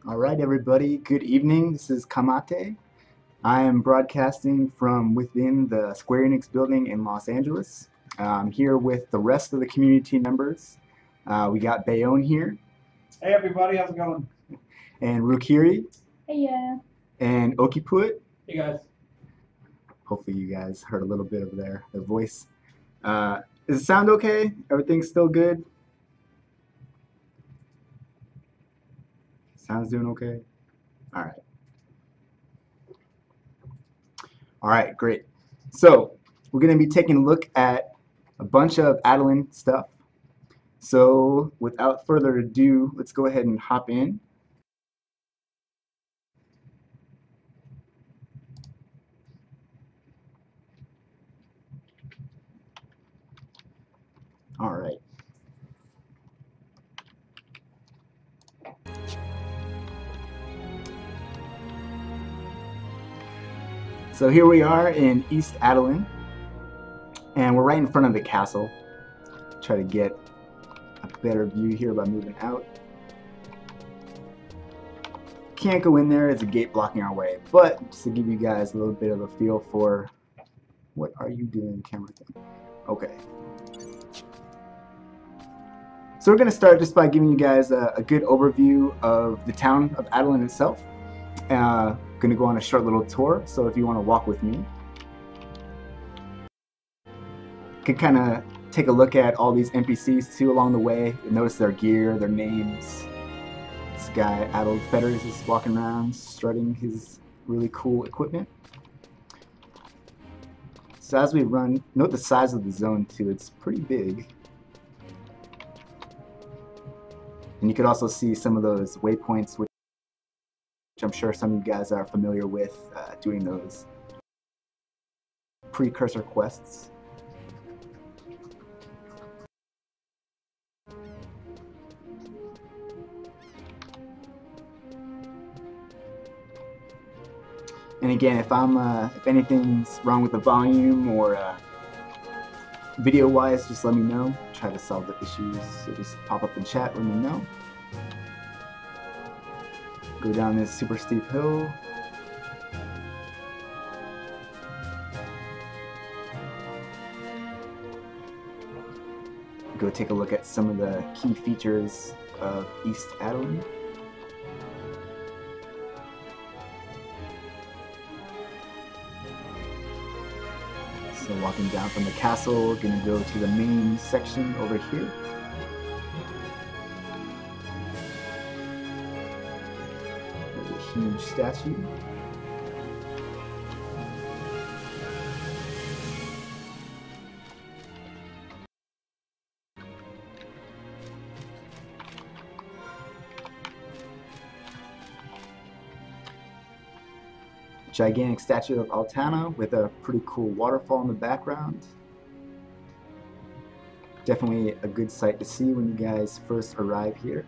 All right, everybody. Good evening. This is Kamate. I am broadcasting from within the Square Enix building in Los Angeles. I'm here with the rest of the community members. We got Bayonne here. Hey, everybody. How's it going? And Rukiri. Hey, yeah. And Okiput. Hey, guys. Hopefully you guys heard a little bit of their voice. Does it sound okay? Everything's still good? Sounds doing okay? All right. All right, great. So we're going to be taking a look at a bunch of Avalon stuff. So without further ado, let's go ahead and hop in. All right. So here we are in East Avalon, and we're right in front of the castle. Try to get a better view here by moving out. Can't go in there, there's a gate blocking our way, but just to give you guys a little bit of a feel for what are you doing, camera thing. Okay. So we're going to start just by giving you guys a good overview of the town of Avalon itself. Going to go on a short little tour, so if you want to walk with me, you can kind of take a look at all these NPCs too along the way. You'll notice their gear, their names. This guy, Adolf Fetters, is walking around strutting his really cool equipment. So as we run, note the size of the zone too, it's pretty big. And you could also see some of those waypoints, which I'm sure some of you guys are familiar with, doing those precursor quests. And again, if anything's wrong with the volume or video-wise, just let me know. Try to solve the issues. So just pop up in chat, let me know. Go down this super steep hill. Go take a look at some of the key features of East Avalon. So walking down from the castle, gonna go to the main section over here. There's a huge statue. Gigantic statue of Altana with a pretty cool waterfall in the background. Definitely a good sight to see when you guys first arrive here.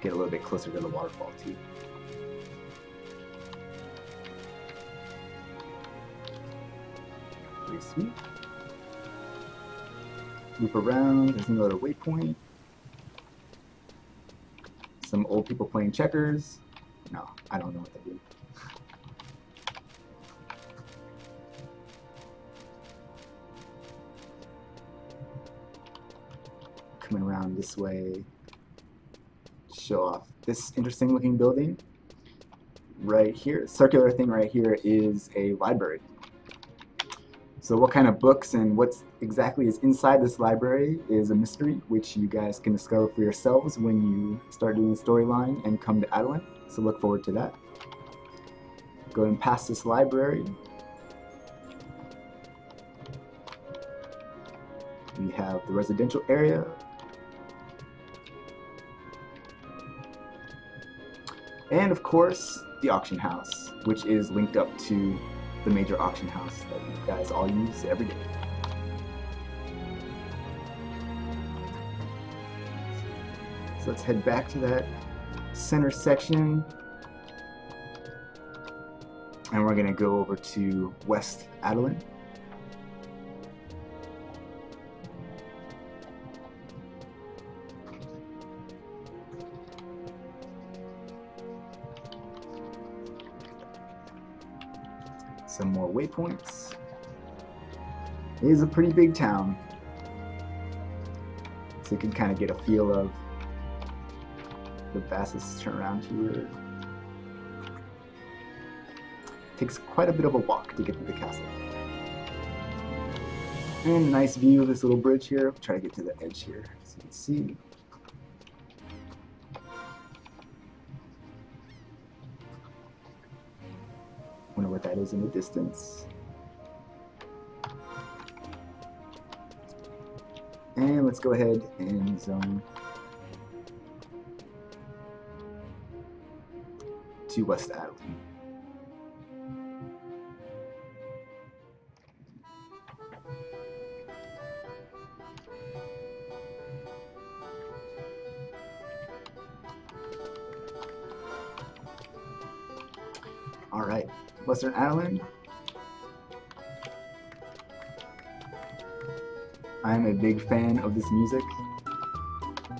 Get a little bit closer to the waterfall too. Pretty sweet. Loop around, there's another waypoint. Some old people playing checkers. No, I don't know what they do. Coming around this way, show off this interesting looking building. Right here, circular thing right here is a library. So what kind of books and what exactly is inside this library is a mystery, which you guys can discover for yourselves when you start doing the storyline and come to Avalon. So look forward to that. Going past this library, we have the residential area. And of course, the auction house, which is linked up to the major auction house that you guys all use every day. So let's head back to that center section, and we're going to go over to West Avalon. some more waypoints. It is a pretty big town, so you can kind of get a feel of the fastest turnaround here. Takes quite a bit of a walk to get to the castle. And nice view of this little bridge here. I'll try to get to the edge here so you can see. Wonder what that is in the distance. And let's go ahead and zone to West Avalon. Alright, Western Avalon. I'm a big fan of this music.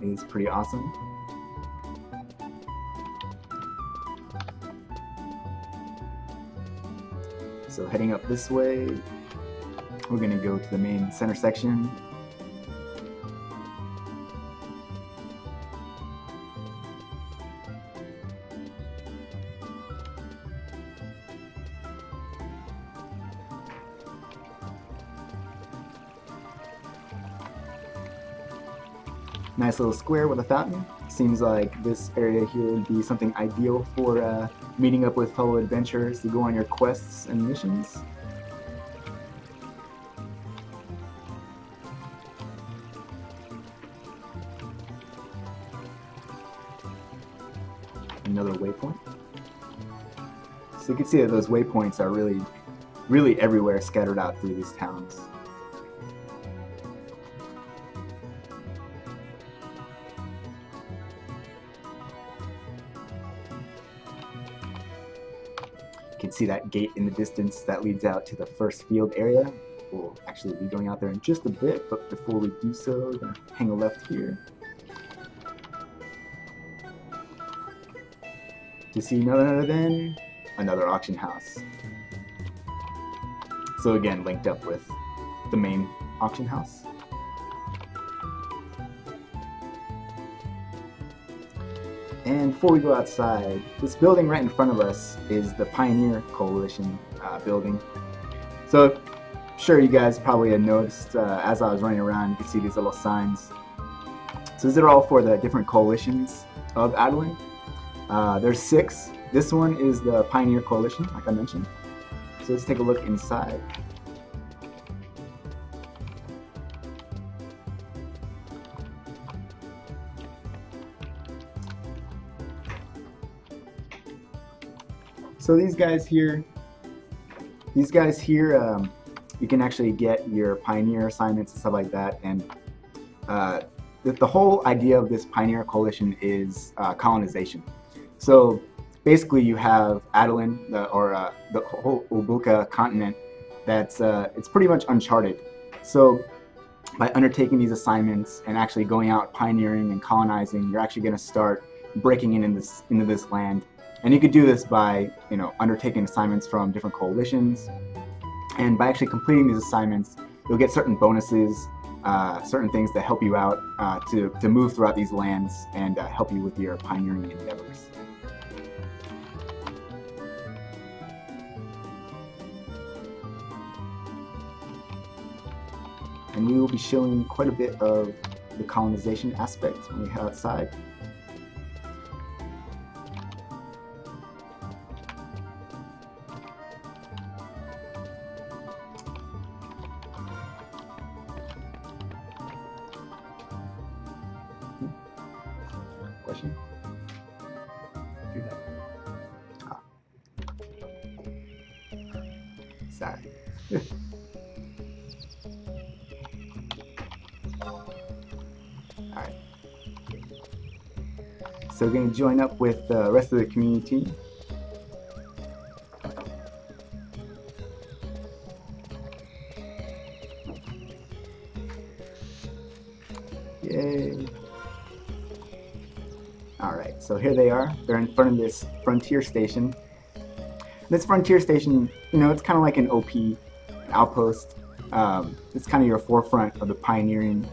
It is pretty awesome. So heading up this way, we're going to go to the main center section. Nice little square with a fountain. Seems like this area here would be something ideal for meeting up with fellow adventurers to go on your quests and missions. Another waypoint. So you can see that those waypoints are really everywhere scattered out through these towns. You can see that gate in the distance that leads out to the first field area. We'll actually be going out there in just a bit, but before we do so, we're going to hang a left here to see none other than another auction house. So again, linked up with the main auction house. And before we go outside, this building right in front of us is the Pioneer Coalition building. So, sure, you guys probably had noticed as I was running around, you can see these little signs. So these are all for the different coalitions of Avalon. There's 6. This one is the Pioneer Coalition, like I mentioned. So let's take a look inside. So these guys here, you can actually get your Pioneer assignments and stuff like that. And the whole idea of this Pioneer Coalition is colonization. So basically you have Avalon, the whole Ubuka continent, that's it's pretty much uncharted. So by undertaking these assignments and actually going out pioneering and colonizing, you're actually going to start breaking into this land. And you could do this by, undertaking assignments from different coalitions. And by actually completing these assignments, you'll get certain bonuses, certain things that help you out to move throughout these lands and help you with your pioneering endeavors. And we will be showing quite a bit of the colonization aspect when we head outside. Question? Do that. Ah. Sorry. Alright. So we're going to join up with the rest of the community. Yay. Alright, so here they are. They're in front of this frontier station. this frontier station, you know, it's kind of like an OP, an outpost. It's kind of your forefront of the pioneering.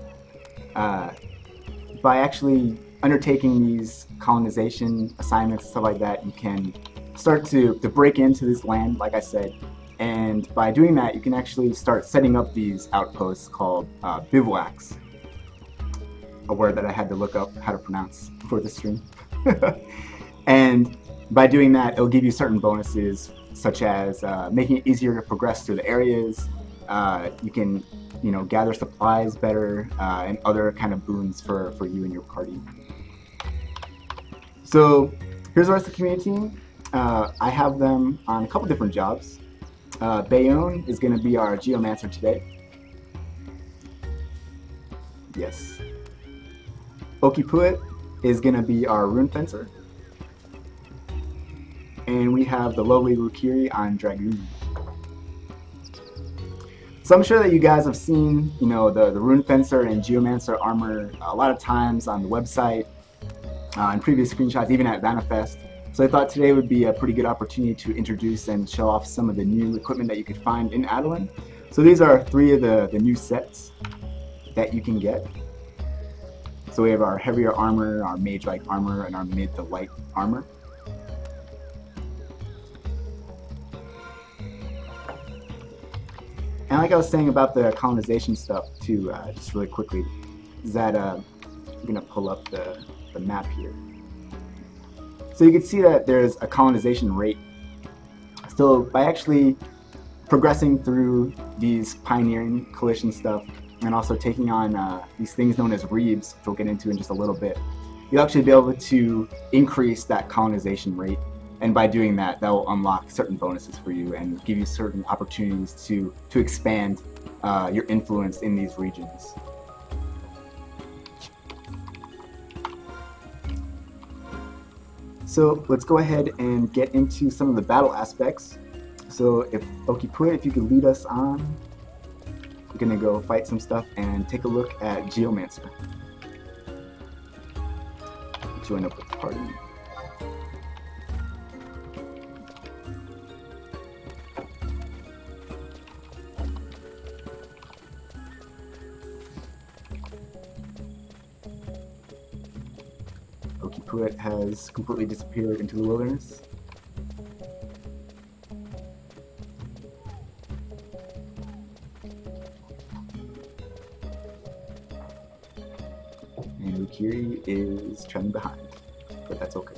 By actually undertaking these colonization assignments and stuff like that, you can start to break into this land, like I said. And by doing that, you can actually start setting up these outposts called bivouacs. A word that I had to look up how to pronounce for the stream. And by doing that, it'll give you certain bonuses, such as making it easier to progress through the areas. You can, you know, gather supplies better, and other kind of boons for you and your party. So here's the rest of the community team. I have them on a couple different jobs. Bayonne is going to be our Geomancer today. Yes. Okipuit is going to be our Rune Fencer. And we have the lovely Rukiri on Dragoon. So I'm sure that you guys have seen, you know, the Rune Fencer and Geomancer armor a lot of times on the website, in previous screenshots, even at Vanifest. So I thought today would be a pretty good opportunity to introduce and show off some of the new equipment that you could find in Avalon. So these are 3 of the new sets that you can get. So we have our heavier armor, our mage-like armor, and our mid to light armor. And like I was saying about the colonization stuff too, just really quickly, is that I'm gonna pull up the map here. So you can see that there's a colonization rate. So by actually progressing through these pioneering coalition stuff, and also taking on these things known as Reefs, which we'll get into in just a little bit, you'll actually be able to increase that colonization rate. And by doing that, that will unlock certain bonuses for you and give you certain opportunities to expand your influence in these regions. So let's go ahead and get into some of the battle aspects. So if Okipuit, if you could lead us on, we're gonna go fight some stuff and take a look at Geomancer. Join up with the party. Okipuit has completely disappeared into the wilderness. And Rukiri is trailing behind, but that's okay.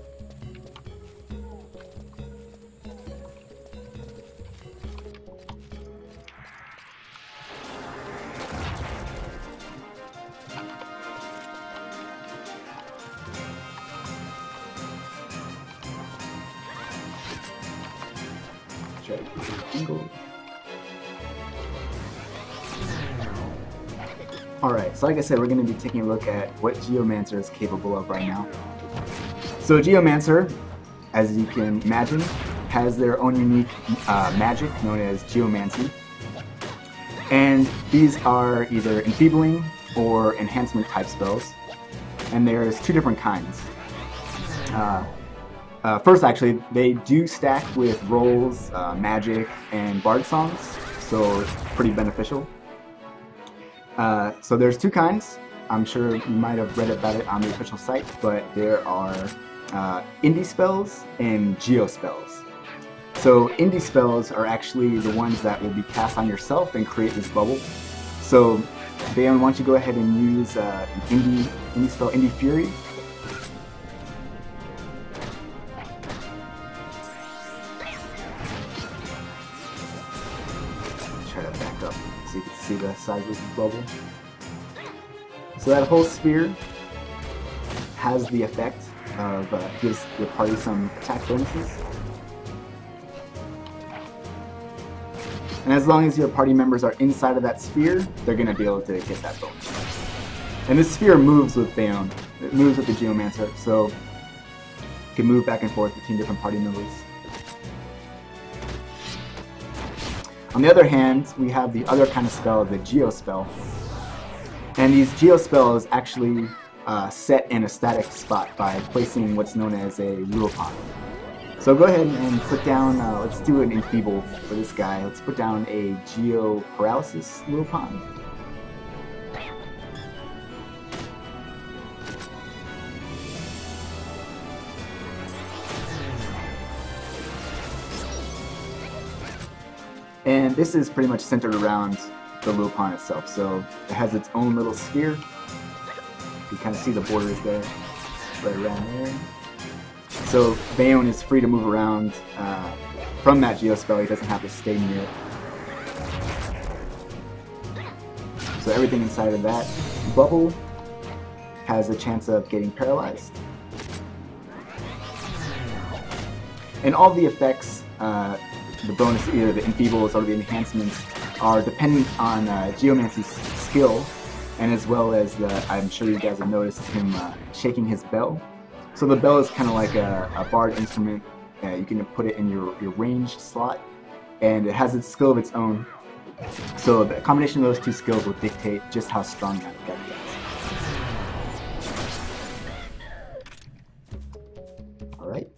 Try to get a jingle. Alright, so like I said, we're going to be taking a look at what Geomancer is capable of right now. So Geomancer, as you can imagine, has their own unique magic known as Geomancy. And these are either enfeebling or enhancement type spells. And there's 2 different kinds. First, actually, they do stack with rolls, magic, and bard songs, so it's pretty beneficial. So there's 2 kinds. I'm sure you might have read about it on the official site, but there are indie spells and geo spells. So indie spells are actually the ones that will be cast on yourself and create this bubble. So Bayonne, why don't you go ahead and use an indie spell, Indie Fury. Try to back up so you can see the size of this bubble. So that whole sphere has the effect of gives your party some attack bonuses. And as long as your party members are inside of that sphere, they're going to be able to get that bonus. And this sphere moves with Bayonne. It moves with the Geomancer, so you can move back and forth between different party members. On the other hand, we have the other kind of spell, the Geo spell. And these Geo spells actually set in a static spot by placing what's known as a rule upon. So go ahead and put down, let's do an enfeeble for this guy. Let's put down a Geo Paralysis Lupon. And this is pretty much centered around the Lupon itself, so it has its own little sphere. You kind of see the borders there, right around there. So Bayon is free to move around from that Geospell. He doesn't have to stay near it. So everything inside of that bubble has a chance of getting paralyzed. And all the effects, the bonus, either the enfeebles or the enhancements, are dependent on Geomancer's skill, and as well as I'm sure you guys have noticed him shaking his bell. So the bell is kind of like a bard instrument. You can put it in your ranged slot, and it has its skill of its own. So the combination of those two skills will dictate just how strong that guy gets. Alright.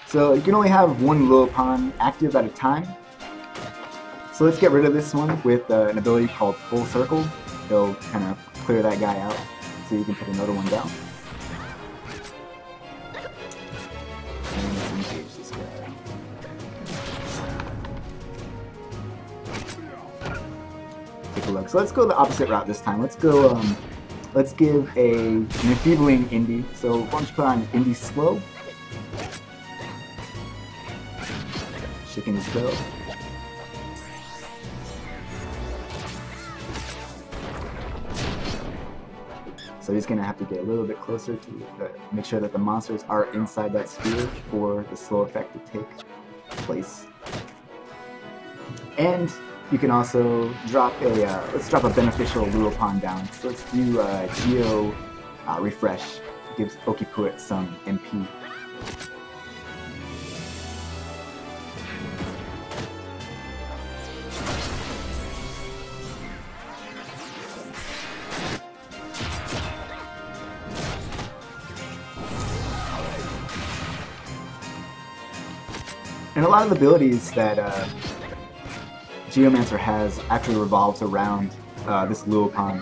So you can only have one Lupon active at a time. So let's get rid of this one with an ability called Full Circle. It'll kind of clear that guy out, so you can put another one down. And let's engage this guy. Take a look. So let's go the opposite route this time. Let's go. Let's give an enfeebling indie. So why don't you put on indie slow? Shaking his bell. So he's going to have to get a little bit closer to make sure that the monsters are inside that sphere for the slow effect to take place. And you can also drop a, let's drop a beneficial Lupon down. So let's do Geo Refresh. Gives Okipuit some MP. And a lot of the abilities that Geomancer has actually revolves around this Lupon.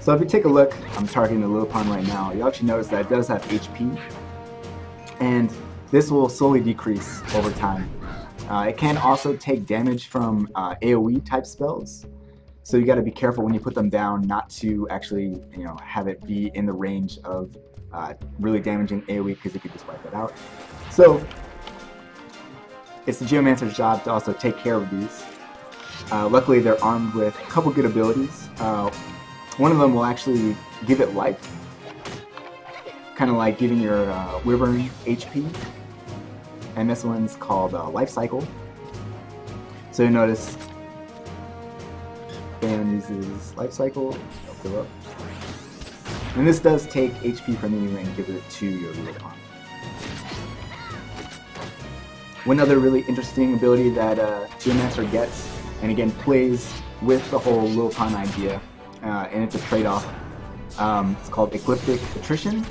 So if you take a look, I'm targeting the Lupon right now, you'll actually notice that it does have HP. And this will slowly decrease over time. It can also take damage from AoE type spells. So you got to be careful when you put them down not to actually, have it be in the range of really damaging AoE, because it could just wipe it out. So it's the Geomancer's job to also take care of these. Luckily, they're armed with a couple good abilities. One of them will actually give it life, kind of like giving your Wyvern HP. And this one's called Life Cycle. So you notice Bayon uses Life Cycle, it'll go up. And this does take HP from you and give it to your Lupon. One other really interesting ability that Geomancer gets, and again plays with the whole Lupon idea, and it's a trade-off. It's called Ecliptic Attrition,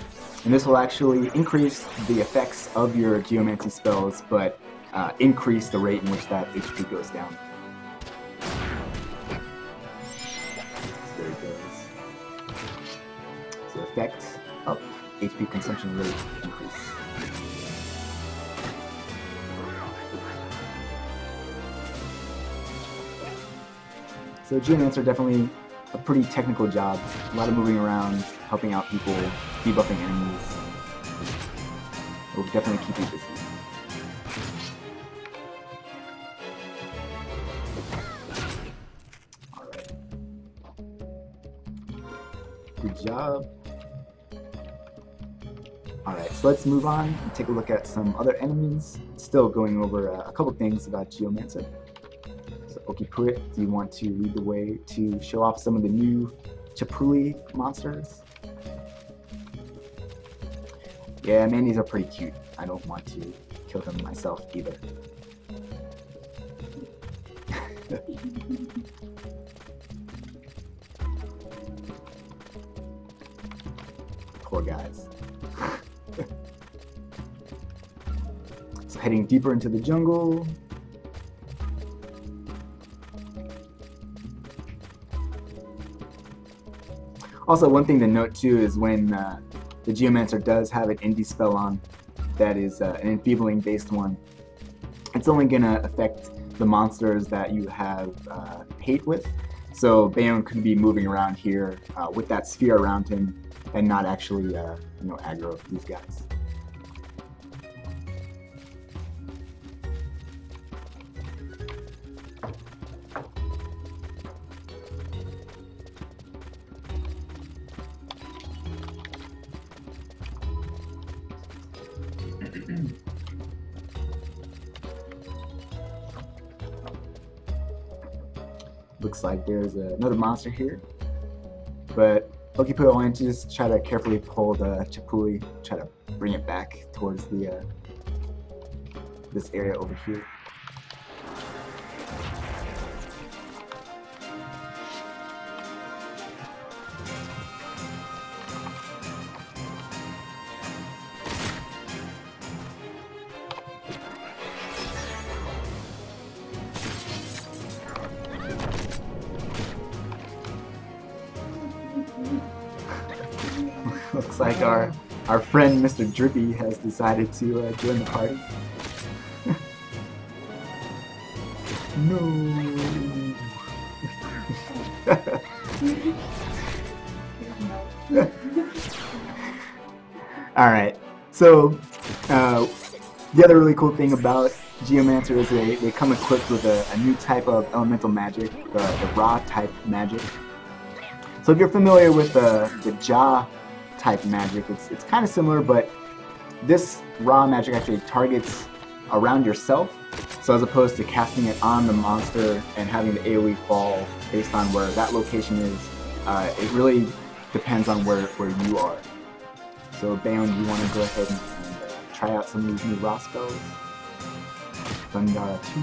and this will actually increase the effects of your Geomancy spells, but increase the rate in which that HP goes down. So there it goes. So effect up, HP consumption rate increase. So Geomancer definitely a pretty technical job. A lot of moving around, helping out people, debuffing enemies. It will definitely keep you busy. Alright. Good job. Alright, so let's move on and take a look at some other enemies. Still going over a couple things about Geomancer. Okipuit, do you want to lead the way to show off some of the new Chapruli monsters? Yeah, man, these are pretty cute. I don't want to kill them myself either. Poor guys. So heading deeper into the jungle. Also, one thing to note too is when the Geomancer does have an indie spell on, that is an enfeebling based one, it's only going to affect the monsters that you have hate with. So Bayon could be moving around here with that sphere around him and not actually aggro these guys. Looks like there's another monster here, but Okipui wanted to just try to carefully pull the Chapui, try to bring it back towards the this area over here. Looks like our friend Mr. Drippy has decided to join the party. No. Alright, so the other really cool thing about Geomancer is they come equipped with a new type of elemental magic, the raw type magic. So if you're familiar with the Jaw type magic, it's kind of similar, but this raw magic actually targets around yourself. So as opposed to casting it on the monster and having the AoE fall based on where that location is, it really depends on where you are. So Bayon, you want to go ahead and try out some of these new raw spells? Thundara 2.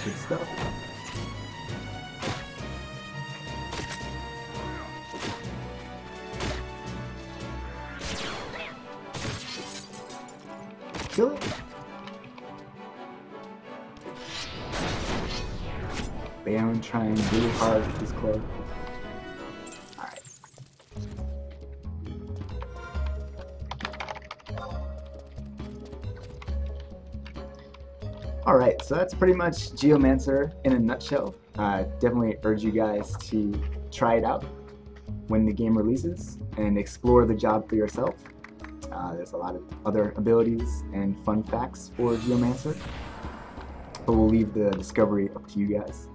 Good stuff. Kill it. Bayon trying really hard with his club. Alright. Alright, so that's pretty much Geomancer in a nutshell. Definitely urge you guys to try it out when the game releases and explore the job for yourself. There's a lot of other abilities and fun facts for Geomancer, but we'll leave the discovery up to you guys.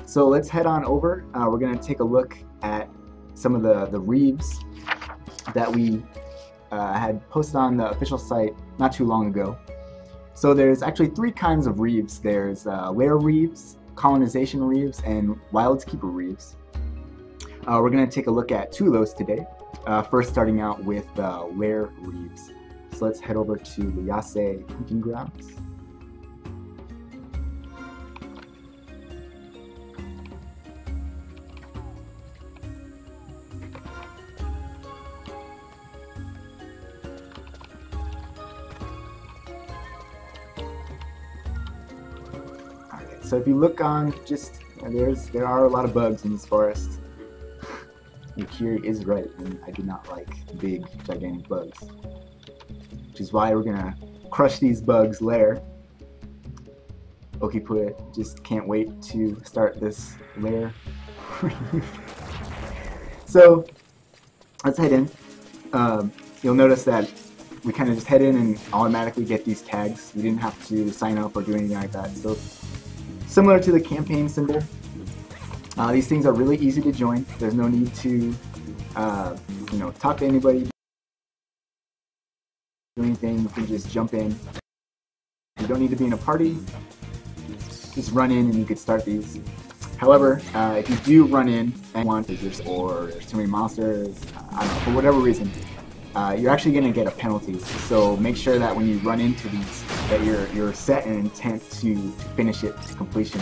So let's head on over. We're going to take a look at some of the Reefs that we had posted on the official site not too long ago. So there's actually 3 kinds of Reefs. There's Lair Reefs, Colonization Reefs, and Wildskeeper Reefs. We're going to take a look at 2 of those today. First starting out with Lair Reefs. So let's head over to the Yasay Hunting Grounds. Alright, so if you look on, there are a lot of bugs in this forest. Yukiri is right, and I do not like big, gigantic bugs. Which is why we're gonna crush these bugs lair. Okipui just can't wait to start this lair. So, let's head in. You'll notice that we kind of just head in and automatically get these tags. We didn't have to sign up or do anything like that. So, similar to the campaign symbol. These things are really easy to join. There's no need to, talk to anybody, do anything. You can just jump in. You don't need to be in a party. Just run in and you could start these. However, if you do run in and want or there's too many monsters, I don't know, for whatever reason, you're actually going to get a penalty. So make sure that when you run into these, that you're set an intent to finish it to completion.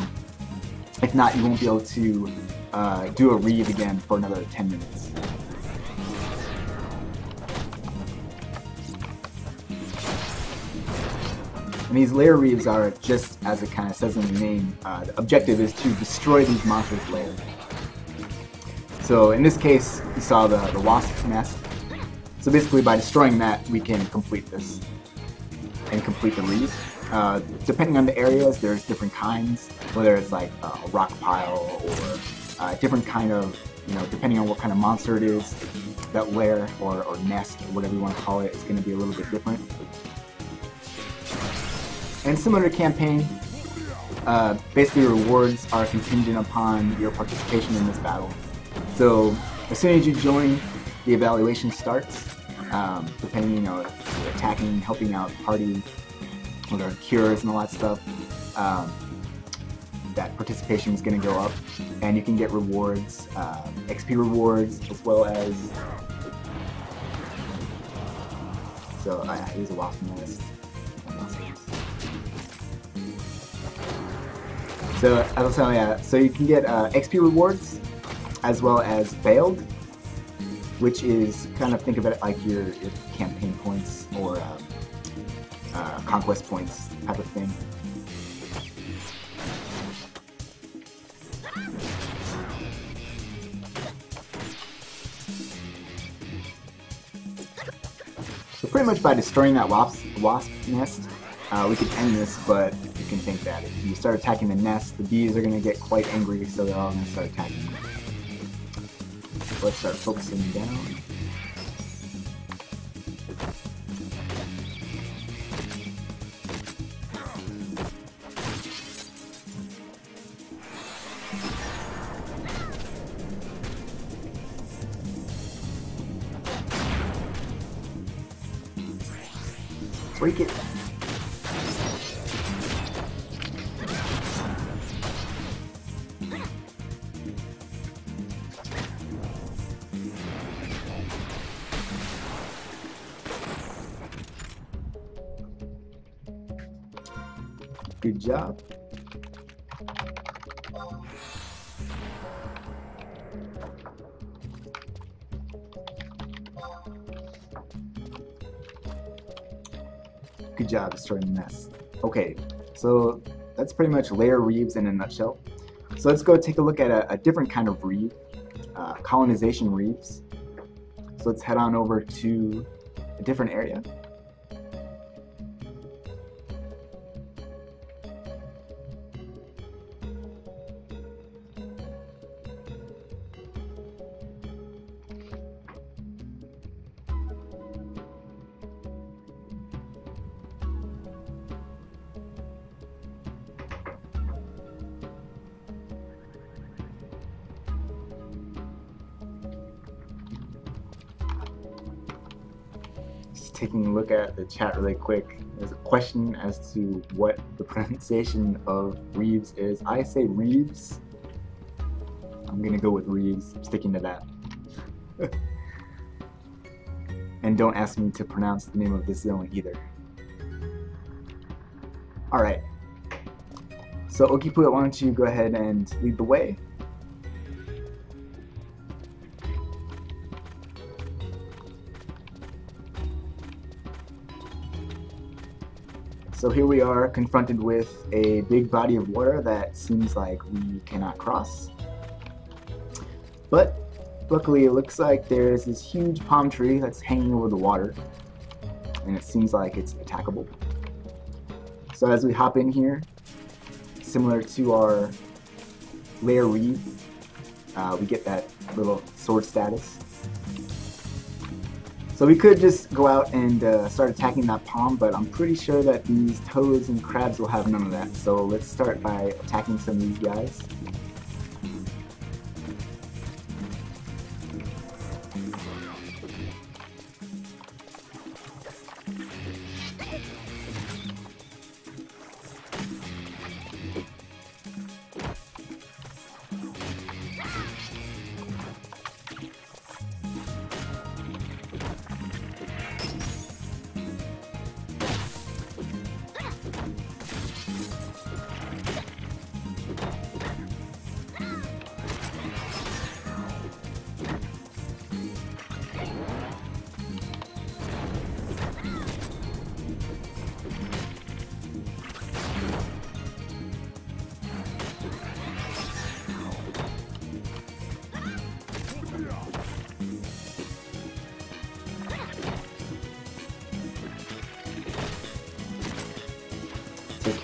If not, you won't be able to do a reeve again for another 10 minutes. And these lair reeves are, just as it kind of says in the name, the objective is to destroy these monsters' lair. So in this case, you saw the wasp nest. So basically by destroying that, we can complete this and complete the reeve. Depending on the areas, there's different kinds, whether it's like a rock pile or different kind of, depending on what kind of monster it is, that lair or nest or whatever you want to call it is going to be a little bit different. And similar to campaign, basically rewards are contingent upon your participation in this battle. So as soon as you join, the evaluation starts. Depending, attacking, helping out the party, with our cures and all that stuff, that participation is going to go up, and you can get rewards, XP rewards, as well as. So here's a wasp nest. So I was telling you, so you can get XP rewards as well as veiled, which is kind of, think of it like your campaign points or conquest points type of thing. So pretty much by destroying that wasp nest, we could end this, but you can think that if you start attacking the nest, the bees are going to get quite angry, so they're all going to start attacking you. So let's start focusing down. Break it. Good job. Good job destroying the nest. Okay, so that's pretty much lair reeves in a nutshell. So let's go take a look at a different kind of reeve, colonization reeves. So let's head on over to a different area. Taking a look at the chat really quick, there's a question as to what the pronunciation of reeves is. I say reeves. I'm gonna go with reeves. I'm sticking to that. And don't ask me to pronounce the name of this zone either. Alright. So Okipua, why don't you go ahead and lead the way? So here we are confronted with a big body of water that seems like we cannot cross. But luckily it looks like there's this huge palm tree that's hanging over the water, and it seems like it's attackable. So as we hop in here, similar to our lair reeve, we get that little sword status. So we could just go out and start attacking that palm, but I'm pretty sure that these toads and crabs will have none of that. So let's start by attacking some of these guys.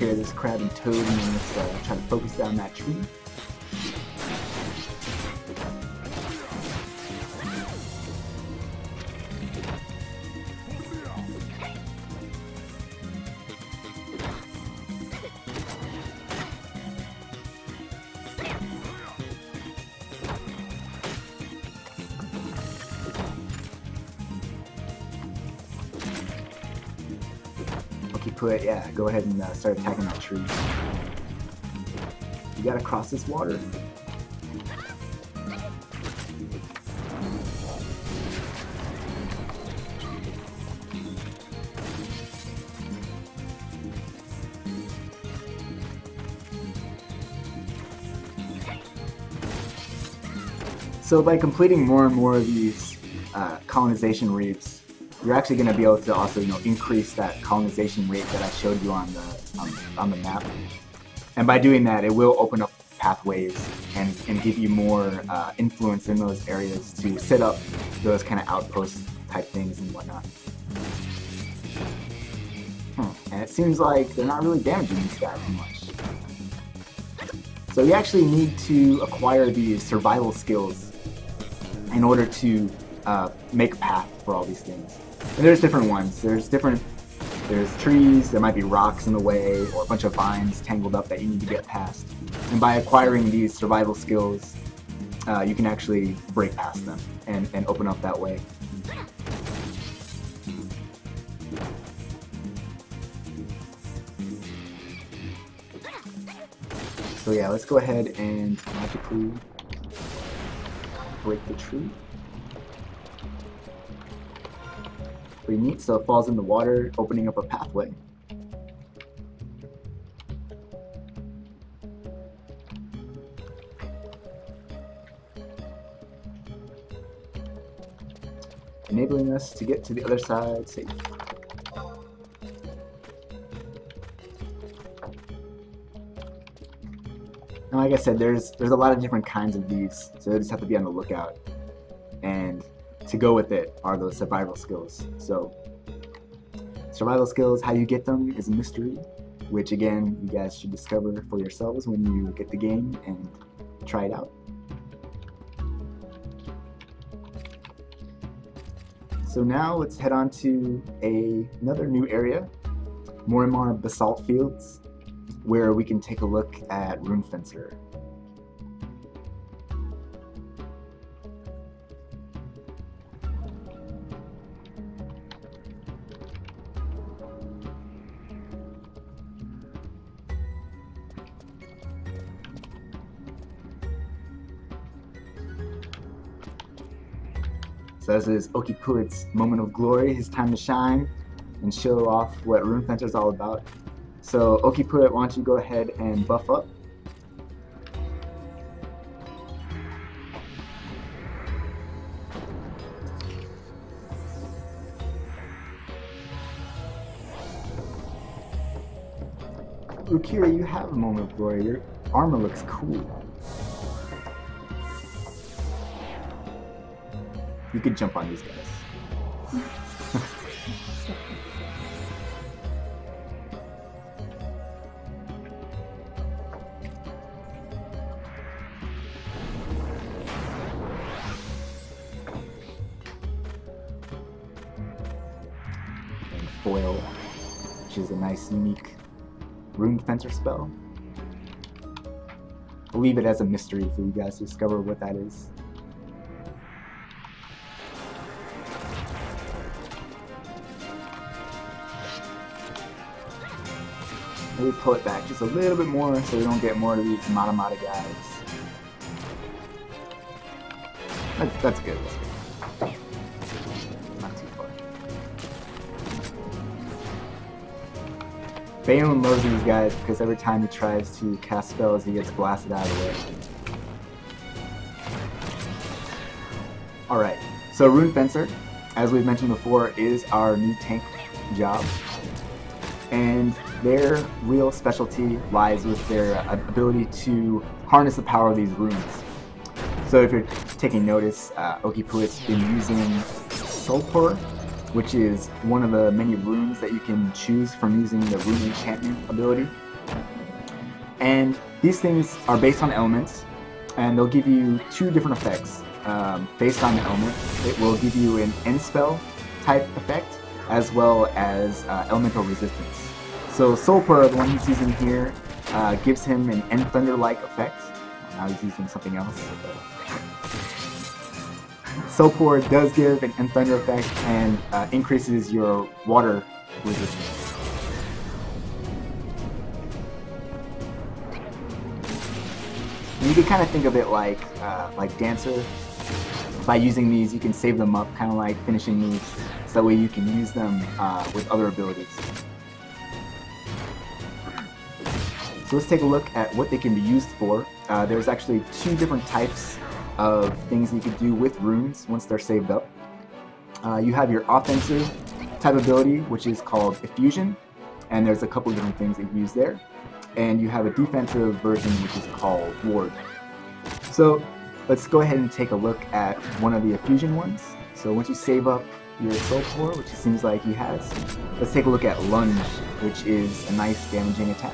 care of this crab and toad, and then let's try to focus down that tree. Yeah, go ahead and start attacking that tree. You gotta cross this water. So by completing more and more of these colonization reefs, you're actually going to be able to also, increase that colonization rate that I showed you on the map. And by doing that, it will open up pathways and give you more influence in those areas to set up those kind of outpost type things and whatnot. And it seems like they're not really damaging these guys too much. So you actually need to acquire these survival skills in order to make a path for all these things. And there's different ones. There's trees, there might be rocks in the way, or a bunch of vines tangled up that you need to get past. And by acquiring these survival skills, you can actually break past them and open up that way. So yeah, let's go ahead and magically break the tree. Pretty neat, so it falls in the water, opening up a pathway. Enabling us to get to the other side safe. And like I said, there's a lot of different kinds of these, so you just have to be on the lookout. And to go with it are those survival skills. So survival skills, how you get them is a mystery, which again, you guys should discover for yourselves when you get the game and try it out. So now let's head on to another new area, more and more basalt fields, where we can take a look at Rune Fencer. So this is Okipuit's moment of glory, his time to shine and show off what Rune Fencer is all about. So Okipuit, why don't you go ahead and buff up. Ukira, you have a moment of glory. Your armor looks cool. You could jump on these guys. And foil, which is a nice, unique Rune Fencer spell. I'll leave it as a mystery for you guys to discover what that is. Maybe pull it back just a little bit more so we don't get more of these Mata guys. That's good. Not too far. Balin loves these guys because every time he tries to cast spells, he gets blasted out of the way. Alright, so Rune Fencer, as we've mentioned before, is our new tank job. And their real specialty lies with their ability to harness the power of these runes. So if you're taking notice, Okipuit's been using Sulpur, which is one of the many runes that you can choose from using the rune enchantment ability. And these things are based on elements, and they'll give you two different effects. Based on the element, it will give you an end spell type effect, as well as elemental resistance. So Soulpur, the one he's using here, gives him an End Thunder-like effect. Now he's using something else. Soulpur does give an End Thunder effect and increases your water resistance. You can kind of think of it like Dancer. By using these, you can save them up, kind of like finishing moves, so that way you can use them with other abilities. So let's take a look at what they can be used for. There's actually two different types of things that you can do with runes once they're saved up. You have your offensive type ability, which is called Effusion, and there's a couple different things that you use there. And you have a defensive version, which is called Ward. So let's go ahead and take a look at one of the Effusion ones. So once you save up your Soulpur, which it seems like he has, let's take a look at Lunge, which is a nice damaging attack.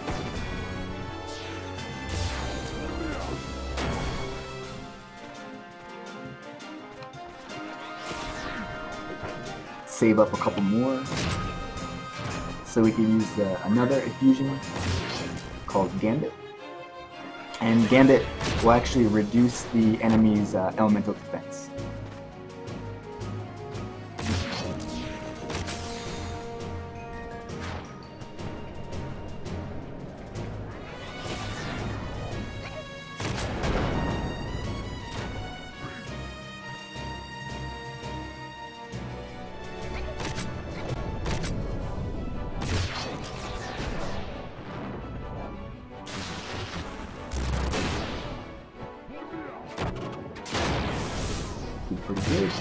Save up a couple more, so we can use another Effusion called Gambit. And Gambit will actually reduce the enemy's elemental defense. Pretty good.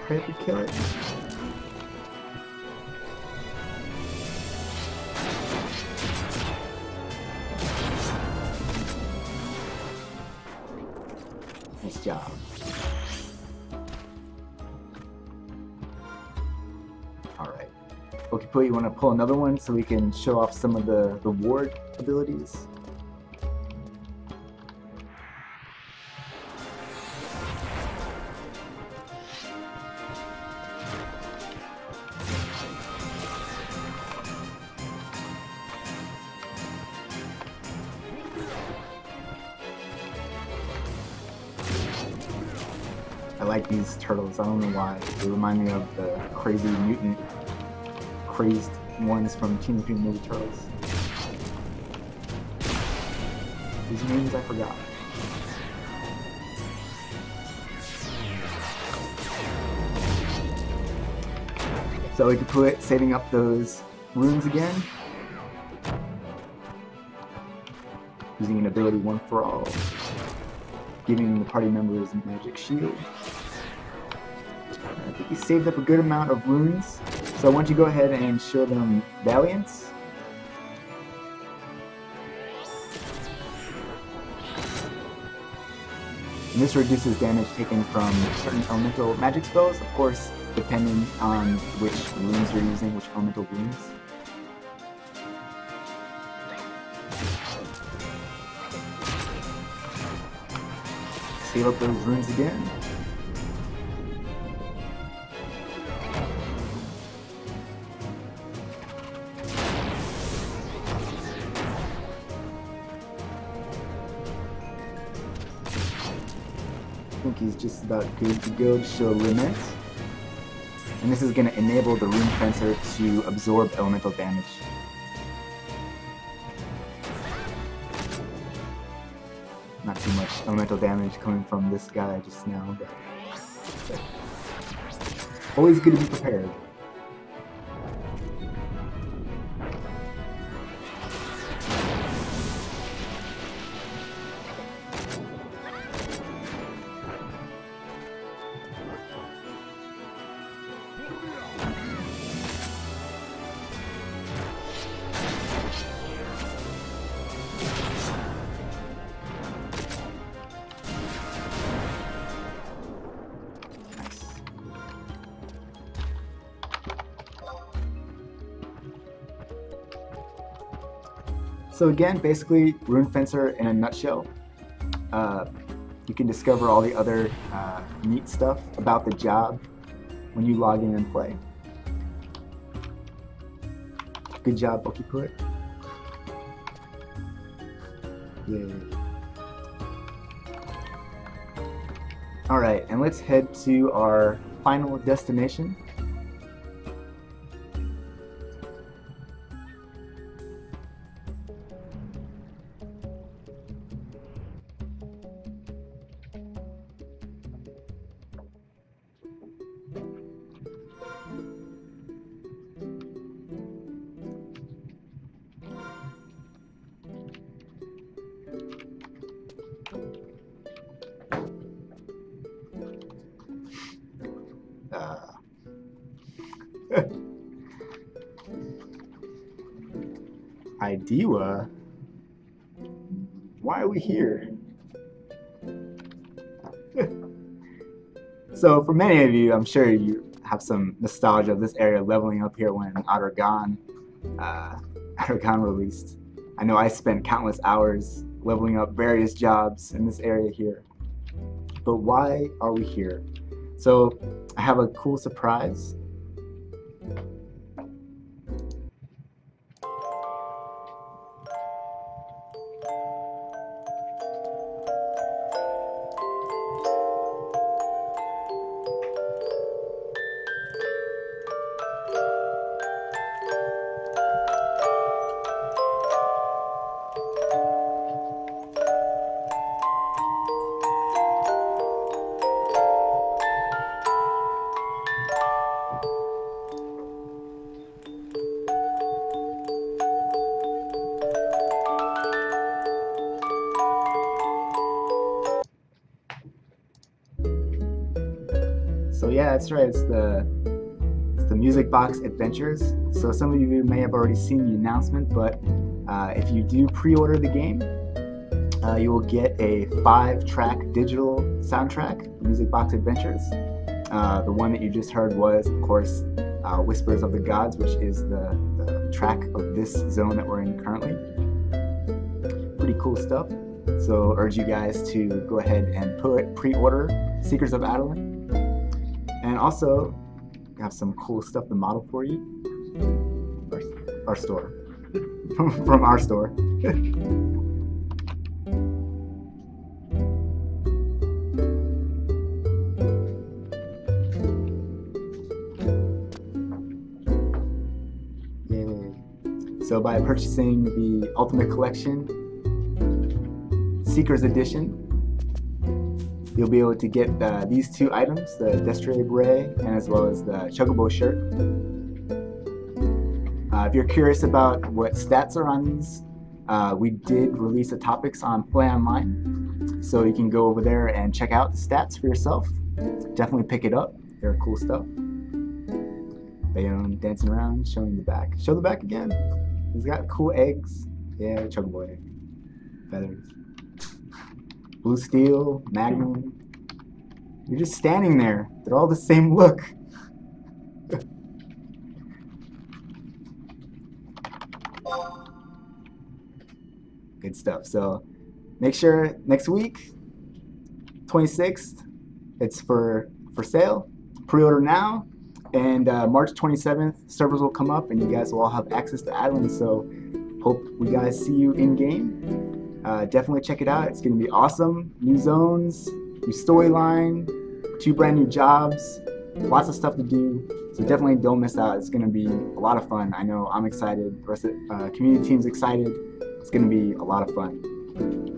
Try to kill it. Nice job. Alright. Okay, you want to pull another one so we can show off some of the ward abilities? I like these turtles, I don't know why. They remind me of the crazy mutant crazed ones from Teenage Mutant Ninja Turtles. These names I forgot. So we can put saving up those runes again. Using an ability One for All. Giving the party members magic shield. I think he saved up a good amount of runes. So I want you to go ahead and show them Valiance. And this reduces damage taken from certain elemental magic spells, of course, depending on which runes you're using, which elemental runes. Save up those runes again. I think he's just about good to go to show Lament. And this is going to enable the Rune Fencer to absorb elemental damage. Not too much elemental damage coming from this guy just now, but always good to be prepared. So again, basically, Rune Fencer in a nutshell. You can discover all the other neat stuff about the job when you log in and play. Good job, Okiput. Yay. Alright, and let's head to our final destination. Idewa? Why are we here? So for many of you, I'm sure you have some nostalgia of this area leveling up here when Avalon released. I know I spent countless hours leveling up various jobs in this area here. But why are we here? So I have a cool surprise. So yeah, that's right. It's the Music Box Adventures. So some of you may have already seen the announcement, but if you do pre-order the game, you will get a 5-track digital soundtrack, Music Box Adventures. The one that you just heard was, of course, Whispers of the Gods, which is the track of this zone that we're in currently. Pretty cool stuff. So urge you guys to go ahead and pre-order Secrets of Avalon. And also, we have some cool stuff to model for you. Our store. From our store. Yay. So by purchasing the Ultimate Collection Seekers Edition, you'll be able to get these 2 items, the Destre Beret and as well as the Chocobo shirt. If you're curious about what stats are on these, we did release a topics on Play Online, so you can go over there and check out the stats for yourself. Definitely pick it up. They're cool stuff. Bayonne dancing around, showing the back. Show the back again. He's got cool eggs. Yeah, Chocobo egg. Feathers. Blue Steel, Magnum. You're just standing there. They're all the same look. Good stuff. So make sure next week, 26th, it's for sale. Pre-order now. And March 27th, servers will come up and you guys will all have access to Avalon. So hope we guys see you in game. Definitely check it out. It's going to be awesome. New zones, new storyline, 2 brand new jobs, lots of stuff to do. So definitely don't miss out. It's going to be a lot of fun. I know I'm excited. The rest of the community team's excited. It's going to be a lot of fun.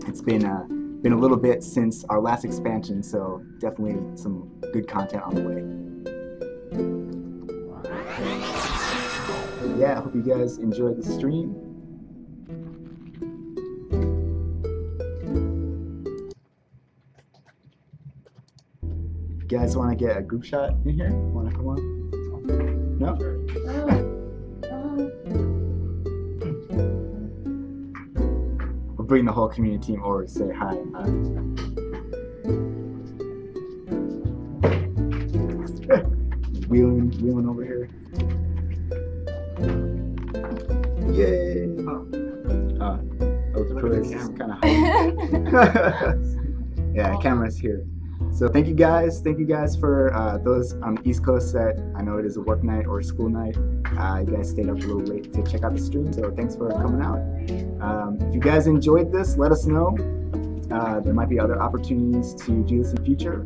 It's been a little bit since our last expansion, so definitely some good content on the way. Yeah, I hope you guys enjoyed the stream. You guys want to get a group shot in here? Want to come on? No? We'll bring the whole community team over to say hi. Wheeling over here. Yay! Yeah, camera's here. So thank you guys. Thank you guys for those on the East Coast that I know it is a work night or a school night. You guys stayed up a little late to check out the stream, so thanks for coming out. If you guys enjoyed this, let us know. There might be other opportunities to do this in future,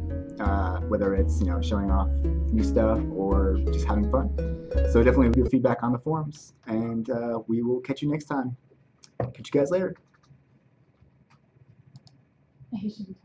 whether it's showing off new stuff or just having fun. So definitely leave your feedback on the forums, and we will catch you next time. Catch you guys later. I should